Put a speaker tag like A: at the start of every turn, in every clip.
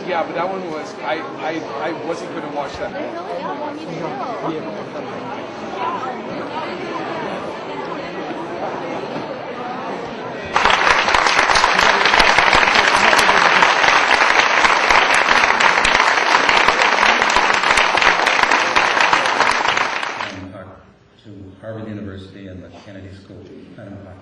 A: Yeah, but that one was, I wasn't going to watch that.
B: To Harvard University and the Kennedy School. Madam Park.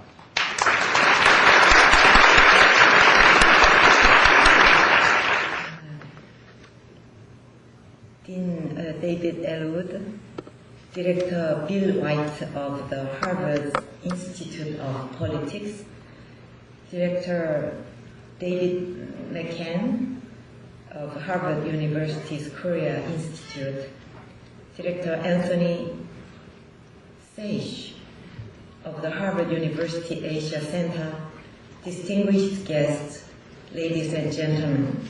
C: Dean David Elwood, Director Bill White of the Harvard Institute of Politics, Director David McCann of Harvard University's Korea Institute, Director Anthony Sage of the Harvard University Asia Center, distinguished guests, ladies and gentlemen.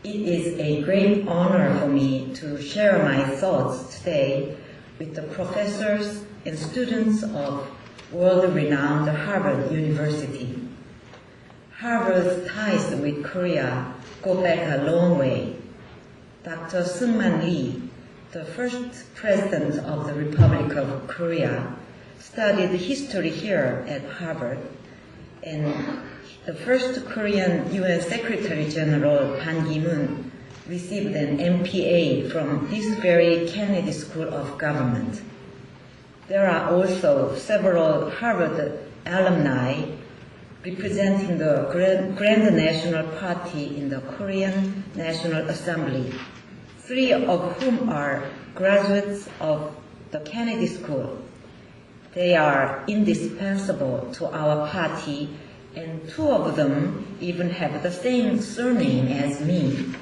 C: It is a great honor for me to share my thoughts today with the professors and students of world-renowned Harvard University. Harvard's ties with Korea go back a long way. Dr. Seungman Lee, the first president of the Republic of Korea, studied history here at Harvard, and the first Korean UN Secretary General Ban Ki-moon received an MPA from this very Kennedy School of Government. There are also several Harvard alumni representing the Grand National Party in the Korean National Assembly, 3 of whom are graduates of the Kennedy School. They are indispensable to our party, and 2 of them even have the same surname as me.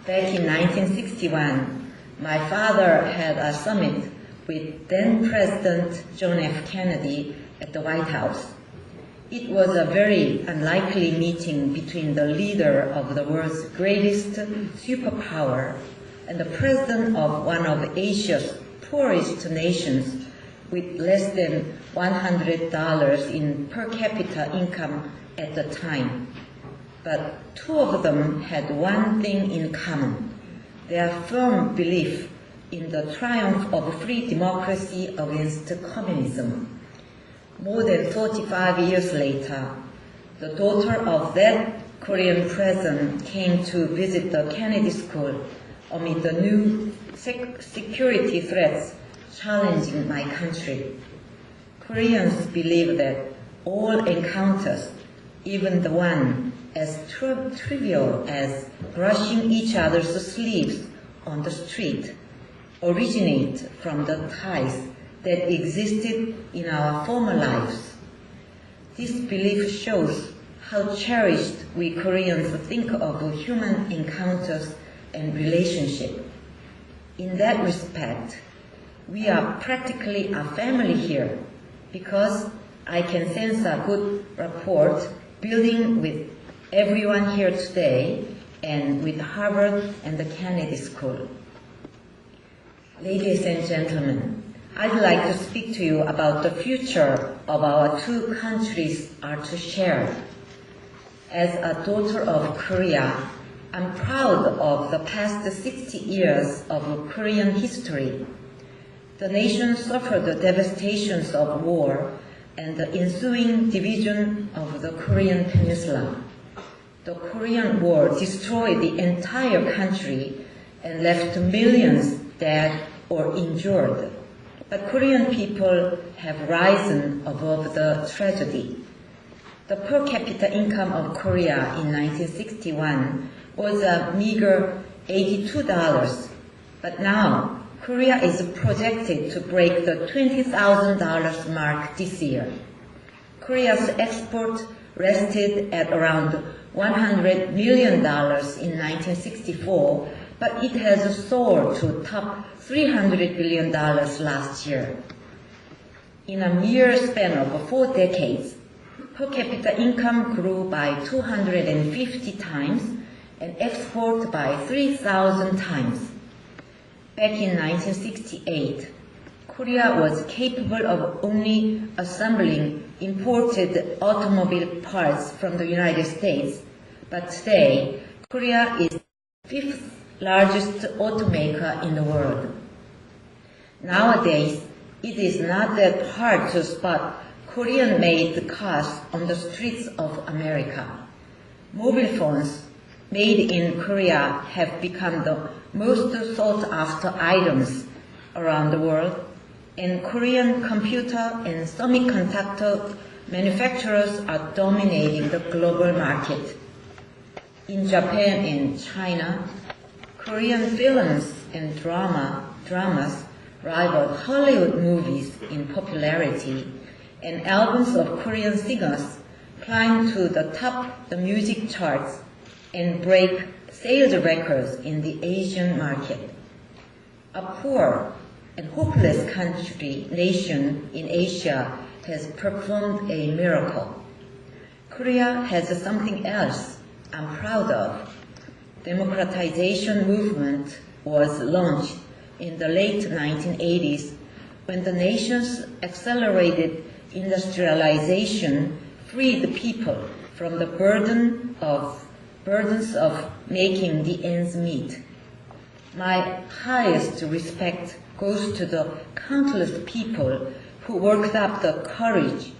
C: Back in 1961, my father had a summit with then President John F. Kennedy at the White House. It was a very unlikely meeting between the leader of the world's greatest superpower and the president of one of Asia's poorest nations with less than $100 in per capita income at the time. But 2 of them had one thing in common: their firm belief in the triumph of free democracy against communism. More than 45 years later, the daughter of that Korean president came to visit the Kennedy School amid the new security threats challenging my country. Koreans believe that all encounters, even the one as trivial as brushing each other's sleeves on the street, originate from the ties that existed in our former lives. This belief shows how cherished we Koreans think of human encounters and relationships. In that respect, we are practically a family here, because I can sense a good rapport building with everyone here today and with Harvard and the Kennedy School. Ladies and gentlemen, I'd like to speak to you about the future of our 2 countries are to share. As a daughter of Korea, I'm proud of the past 60 years of Korean history. The nation suffered the devastations of war and the ensuing division of the Korean Peninsula. The Korean War destroyed the entire country and left millions dead or injured. But Korean people have risen above the tragedy. The per capita income of Korea in 1961 was a meager $82, but now Korea is projected to break the $20,000 mark this year. Korea's export rested at around $100 million in 1964, but it has soared to top $300 billion last year. In a mere span of 4 decades, per capita income grew by 250 times and export by 3,000 times. Back in 1968, Korea was capable of only assembling imported automobile parts from the United States, but today, Korea is the fifth largest automaker in the world. Nowadays, it is not that hard to spot Korean-made cars on the streets of America. Mobile phones made in Korea have become the most sought-after items around the world, and Korean computer and semiconductor manufacturers are dominating the global market. In Japan and China, Korean films and dramas rival Hollywood movies in popularity, and albums of Korean singers climb to the top of the music charts and break sales records in the Asian market. A poor and hopeless nation in Asia has performed a miracle. Korea has something else I'm proud of. Democratization movement was launched in the late 1980s when the nation's accelerated industrialization freed people from the burdens of making the ends meet. My highest respect goes to the countless people who worked up the courage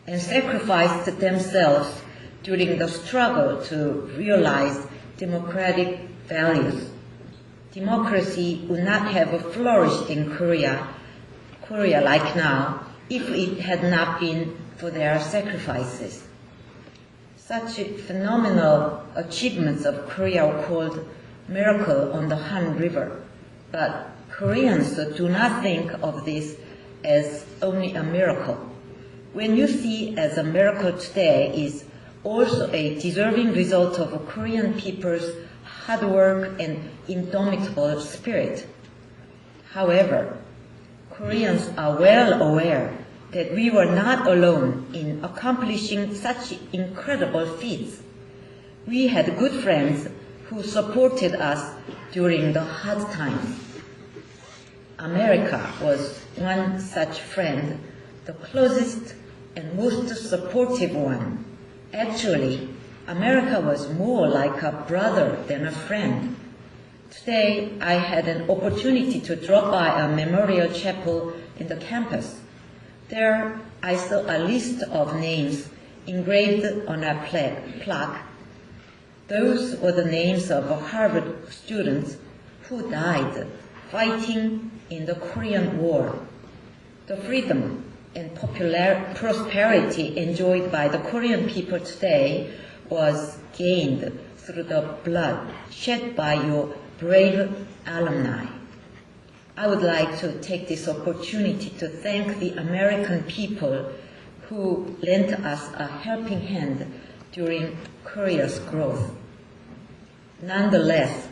C: and sacrificed themselves during the struggle to realize democratic values. Democracy would not have flourished in Korea like now if it had not been for their sacrifices. Such phenomenal achievements of Korea are called miracle on the Han River, but Koreans do not think of this as only a miracle. When you see as a miracle today is also a deserving result of Korean people's hard work and indomitable spirit. However, Koreans are well aware that we were not alone in accomplishing such incredible feats. We had good friends who supported us during the hard times. America was one such friend, the closest and most supportive one. Actually, America was more like a brother than a friend. Today, I had an opportunity to drop by a memorial chapel in the campus. There, I saw a list of names engraved on a plaque. Those were the names of Harvard students who died fighting in the Korean War. The freedom and prosperity enjoyed by the Korean people today was gained through the blood shed by your brave alumni. I would like to take this opportunity to thank the American people who lent us a helping hand during Korea's growth. Nonetheless,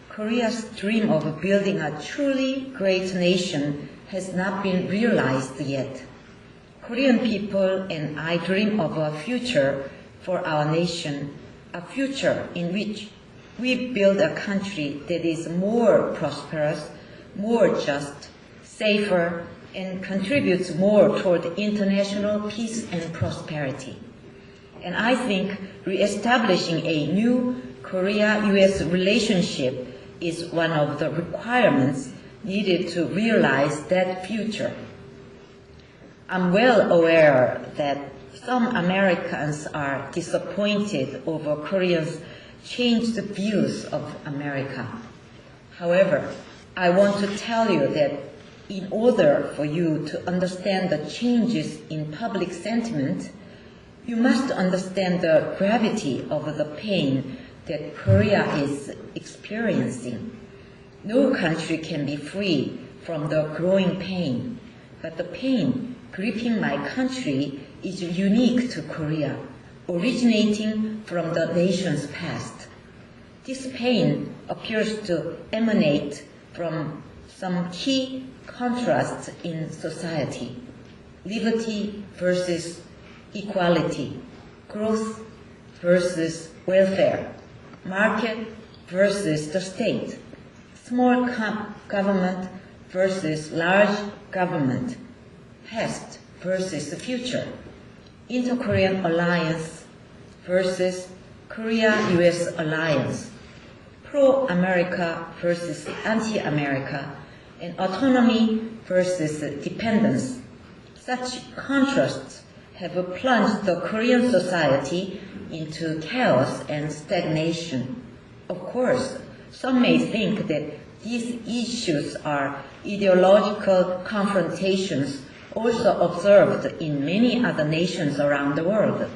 C: Korea's dream of building a truly great nation has not been realized yet. Korean people and I dream of a future for our nation, a future in which we build a country that is more prosperous, more just, safer, and contributes more toward international peace and prosperity. And I think reestablishing a new Korea-US relationship is one of the requirements needed to realize that future. I'm well aware that some Americans are disappointed over Koreans' changed views of America. However, I want to tell you that in order for you to understand the changes in public sentiment, you must understand the gravity of the pain that Korea is experiencing. No country can be free from the growing pain, but the pain gripping my country is unique to Korea, originating from the nation's past. This pain appears to emanate from some key contrasts in society: liberty versus equality, growth versus welfare, market versus the state, small government versus large government, past versus the future, inter-Korean alliance versus Korea-US alliance, pro-America versus anti-America, and autonomy versus dependence. Such contrasts have plunged the Korean society into chaos and stagnation. Of course, some may think that these issues are ideological confrontations also observed in many other nations around the world.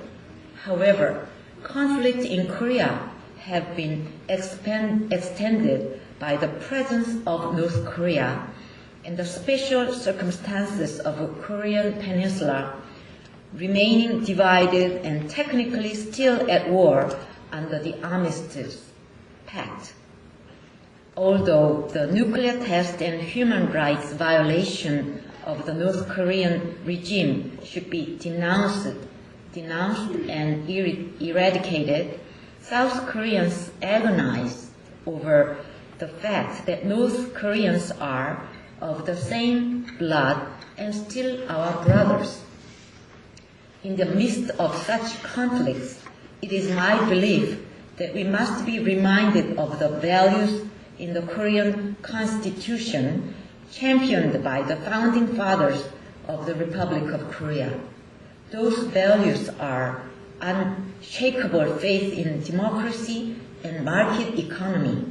C: However, conflict in Korea have been extended by the presence of North Korea and the special circumstances of the Korean Peninsula remaining divided and technically still at war under the Armistice Pact. Although the nuclear test and human rights violation of the North Korean regime should be denounced and eradicated, South Koreans agonize over the fact that North Koreans are of the same blood and still our brothers. In the midst of such conflicts, it is my belief that we must be reminded of the values in the Korean Constitution championed by the founding fathers of the Republic of Korea. Those values are unshakable faith in democracy and market economy.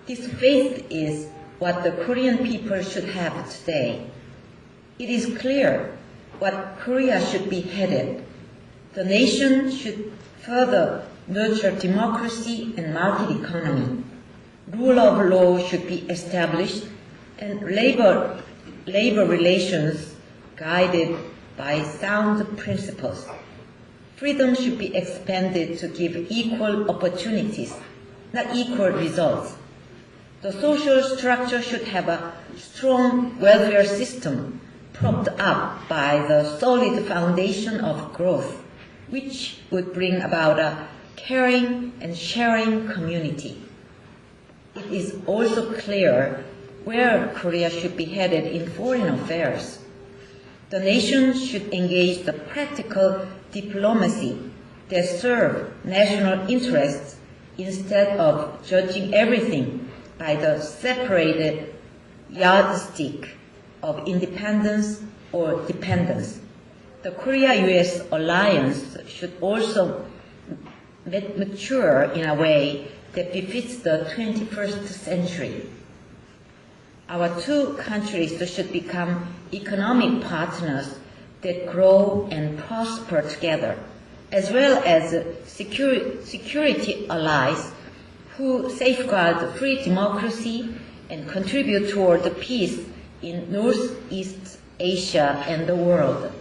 C: This faith is what the Korean people should have today. It is clear what Korea should be headed. The nation should further nurture democracy and market economy. Rule of law should be established and labor relations guided by sound principles. Freedom should be expanded to give equal opportunities, not equal results. The social structure should have a strong welfare system propped up by the solid foundation of growth, which would bring about a caring and sharing community. It is also clear where Korea should be headed in foreign affairs. The nation should engage the practical diplomacy that serve national interests instead of judging everything by the separated yardstick of independence or dependence. The Korea-US alliance should also mature in a way that befits the 21st century. Our two countries should become economic partners that grow and prosper together, as well as security allies who safeguard free democracy and contribute toward the peace in Northeast Asia and the world.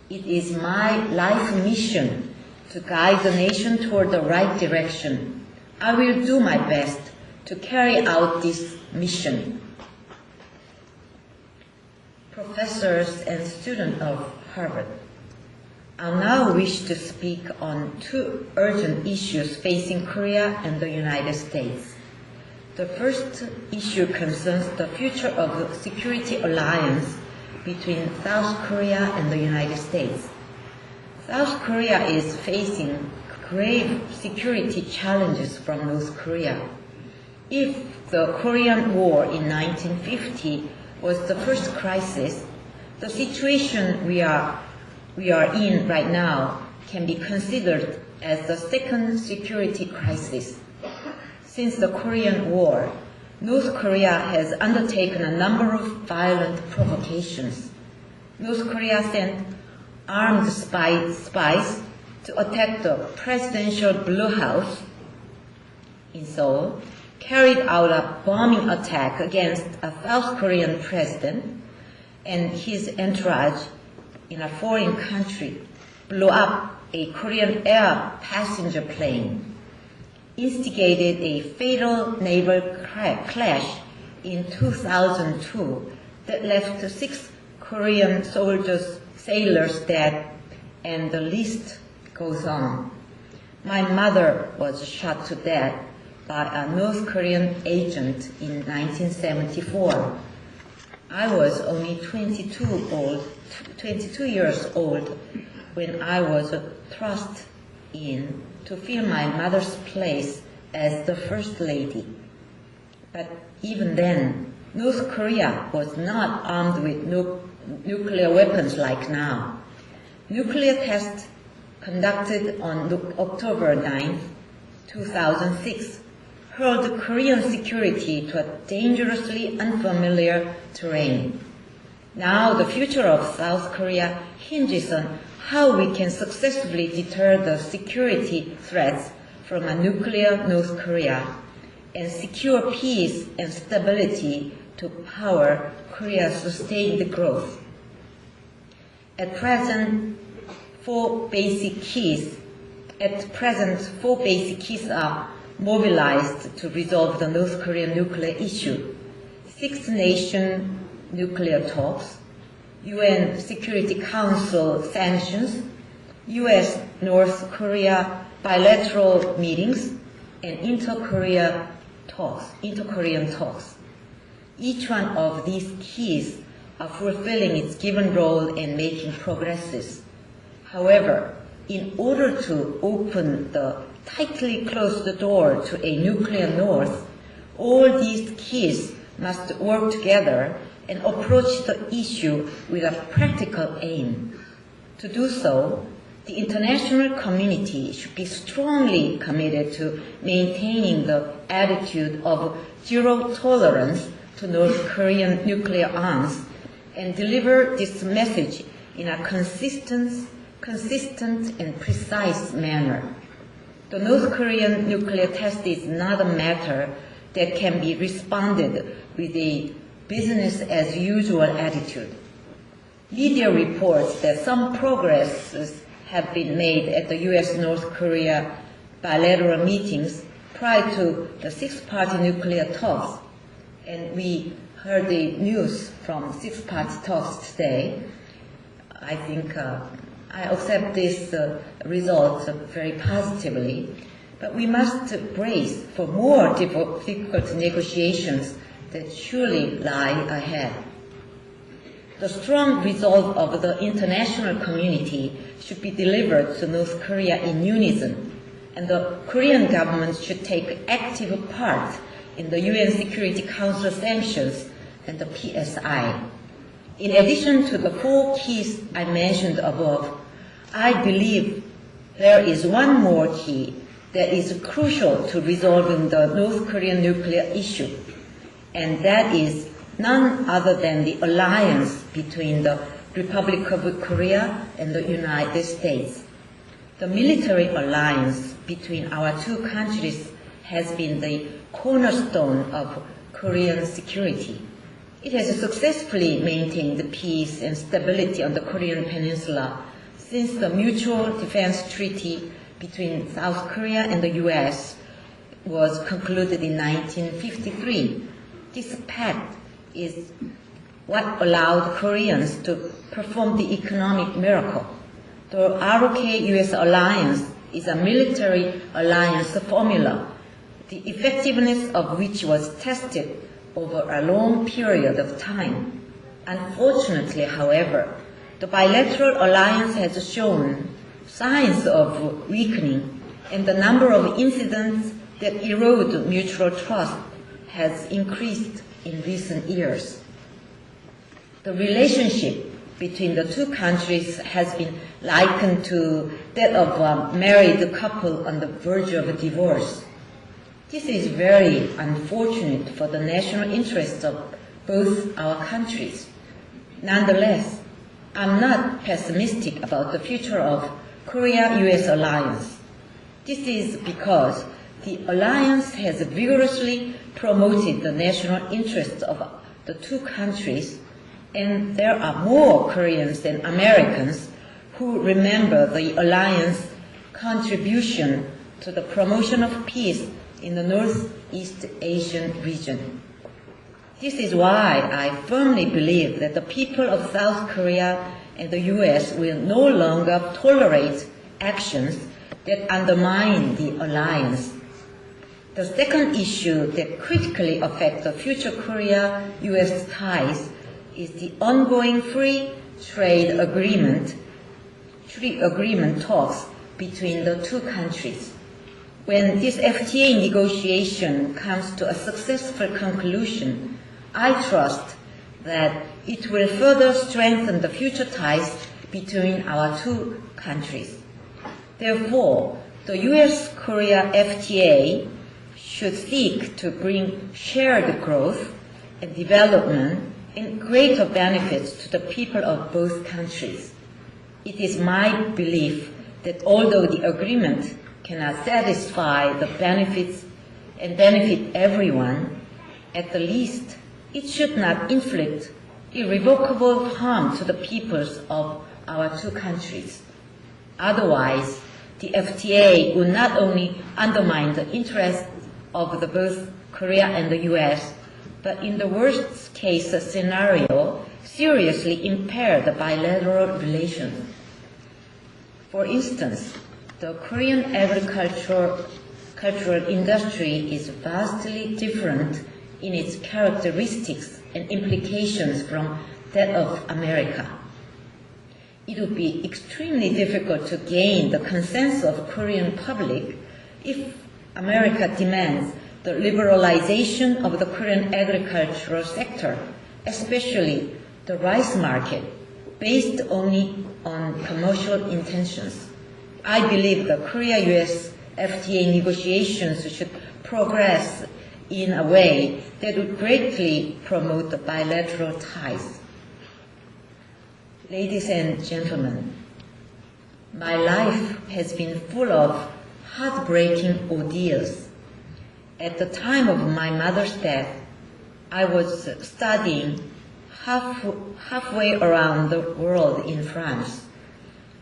C: It is my life mission to guide the nation toward the right direction. I will do my best to carry out this mission. Professors and students of Harvard, I now wish to speak on two urgent issues facing Korea and the United States. The first issue concerns the future of the security alliance between South Korea and the United States. South Korea is facing grave security challenges from North Korea. If the Korean War in 1950 was the first crisis, the situation we are in right now can be considered as the second security crisis. Since the Korean War, North Korea has undertaken a number of violent provocations. North Korea sent armed spies to attack the presidential Blue House in Seoul, carried out a bombing attack against a South Korean president and his entourage in a foreign country, blew up a Korean air passenger plane, instigated a fatal naval clash in 2002 that left 6 Korean sailors dead and the list goes on. My mother was shot to death by a North Korean agent in 1974. I was only 22 years old when I was thrust in to fill my mother's place as the First Lady. But even then, North Korea was not armed with nuclear weapons like now. Nuclear tests conducted on October 9, 2006, hurled Korean security to a dangerously unfamiliar terrain. Now the future of South Korea hinges on how we can successfully deter the security threats from a nuclear North Korea and secure peace and stability to power Korea's sustained growth. At present, four basic keys are mobilized to resolve the North Korean nuclear issue. Six-nation nuclear talks, UN Security Council sanctions, US-North Korea bilateral meetings, and inter-Korean talks. Each one of these keys are fulfilling its given role and making progresses. However, in order to open the tightly closed door to a nuclear North, all these keys must work together and approach the issue with a practical aim. To do so, the international community should be strongly committed to maintaining the attitude of zero tolerance to North Korean nuclear arms and deliver this message in a consistent and precise manner. The North Korean nuclear test is not a matter that can be responded with a business-as-usual attitude. Media reports that some progress have been made at the US-North Korea bilateral meetings prior to the six-party nuclear talks, and we heard the news from six-party talks today. I think I accept this result very positively, but we must brace for more difficult negotiations that surely lie ahead. The strong resolve of the international community should be delivered to North Korea in unison, and the Korean government should take active part in the UN Security Council sanctions and the PSI. In addition to the four keys I mentioned above, I believe there is one more key that is crucial to resolving the North Korean nuclear issue, and that is none other than the alliance between the Republic of Korea and the United States. The military alliance between our two countries has been the cornerstone of Korean security. It has successfully maintained peace and stability on the Korean Peninsula since the Mutual Defense Treaty between South Korea and the US was concluded in 1953. This pact is what allowed Koreans to perform the economic miracle. The ROK-US alliance is a military alliance formula, the effectiveness of which was tested over a long period of time. Unfortunately, however, the bilateral alliance has shown signs of weakening, and the number of incidents that erode mutual trust has increased in recent years. The relationship between the two countries has been likened to that of a married couple on the verge of a divorce. This is very unfortunate for the national interests of both our countries. Nonetheless, I'm not pessimistic about the future of Korea-US alliance. This is because the alliance has vigorously promoted the national interests of the two countries, and there are more Koreans than Americans who remember the alliance's contribution to the promotion of peace in the Northeast Asian region. This is why I firmly believe that the people of South Korea and the US will no longer tolerate actions that undermine the alliance. The second issue that critically affects the future Korea-US ties is the ongoing free trade agreement talks between the two countries. When this FTA negotiation comes to a successful conclusion, I trust that it will further strengthen the future ties between our two countries. Therefore, the US-Korea FTA should seek to bring shared growth and development and greater benefits to the people of both countries. It is my belief that although the agreement cannot satisfy the benefits and benefit everyone, at the least it should not inflict irrevocable harm to the peoples of our two countries. Otherwise, the FTA would not only undermine the interests of both Korea and the US, but in the worst case scenario, seriously impair the bilateral relations. For instance, the Korean agricultural industry is vastly different in its characteristics and implications from that of America. It would be extremely difficult to gain the consensus of the Korean public if America demands the liberalization of the Korean agricultural sector, especially the rice market, based only on commercial intentions. I believe the Korea-US FTA negotiations should progress in a way that would greatly promote the bilateral ties. Ladies and gentlemen, my life has been full of heartbreaking ordeals. At the time of my mother's death, I was studying halfway around the world in France.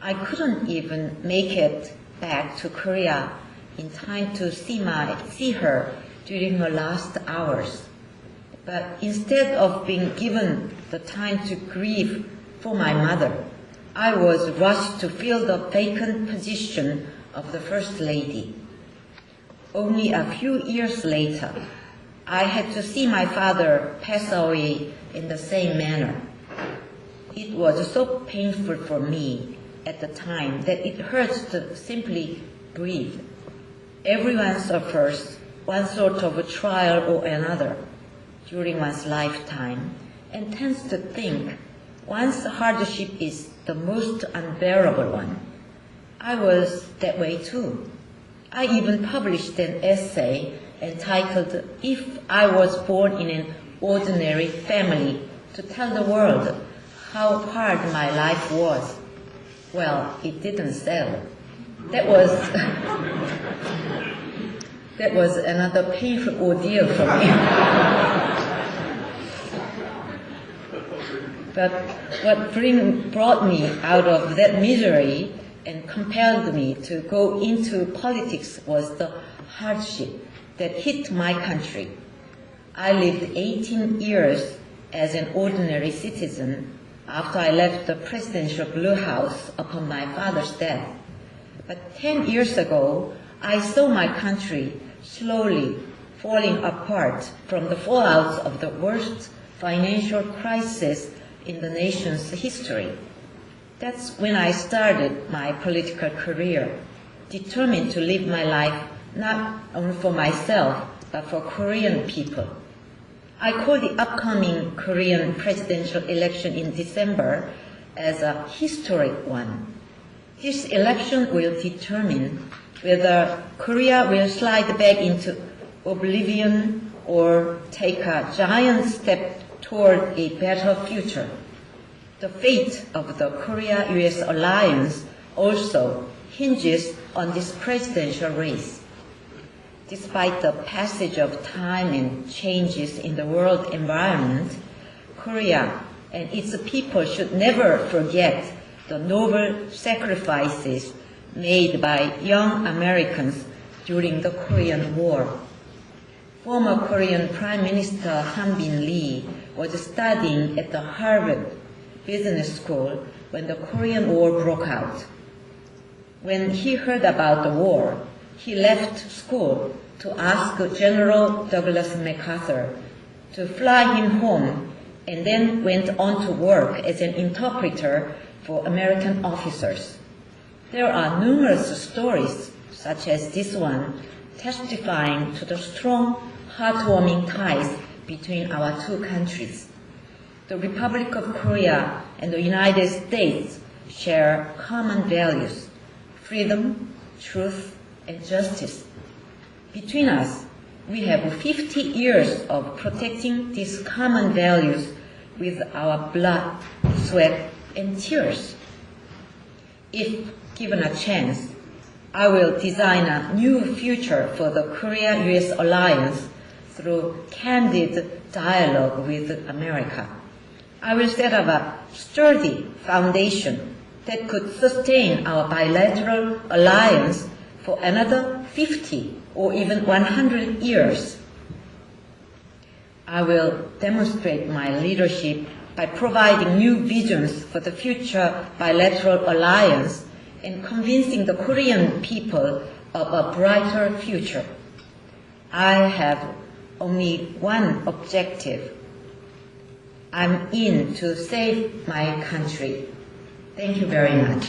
C: I couldn't even make it back to Korea in time to see her during her last hours. But instead of being given the time to grieve for my mother, I was rushed to fill the vacant position of the First Lady. Only a few years later, I had to see my father pass away in the same manner. It was so painful for me at the time that it hurts to simply breathe. Everyone suffers one sort of a trial or another during one's lifetime and tends to think one's hardship is the most unbearable one. I was that way too. I even published an essay entitled "If I Was Born in an Ordinary Family," to tell the world how hard my life was. Well, it didn't sell. That was another painful ordeal for me. But what brought me out of that misery and compelled me to go into politics was the hardship that hit my country. I lived 18 years as an ordinary citizen after I left the presidential Blue House upon my father's death. But 10 years ago, I saw my country slowly falling apart from the fallout of the worst financial crisis in the nation's history. That's when I started my political career, determined to live my life not only for myself, but for Korean people. I call the upcoming Korean presidential election in December as a historic one. This election will determine whether Korea will slide back into oblivion or take a giant step toward a better future. The fate of the Korea-US alliance also hinges on this presidential race. Despite the passage of time and changes in the world environment, Korea and its people should never forget the noble sacrifices made by young Americans during the Korean War. Former Korean Prime Minister Han Bin-lee was studying at the Harvard business school when the Korean War broke out. When he heard about the war, he left school to ask General Douglas MacArthur to fly him home, and then went on to work as an interpreter for American officers. There are numerous stories, such as this one, testifying to the strong, heartwarming ties between our two countries. The Republic of Korea and the United States share common values: freedom, truth, and justice. Between us, we have 50 years of protecting these common values with our blood, sweat, and tears. If given a chance, I will design a new future for the Korea-US alliance through candid dialogue with America. I will set up a sturdy foundation that could sustain our bilateral alliance for another 50 or even 100 years. I will demonstrate my leadership by providing new visions for the future bilateral alliance and convincing the Korean people of a brighter future. I have only one objective. I'm in to save my country. Thank you very much.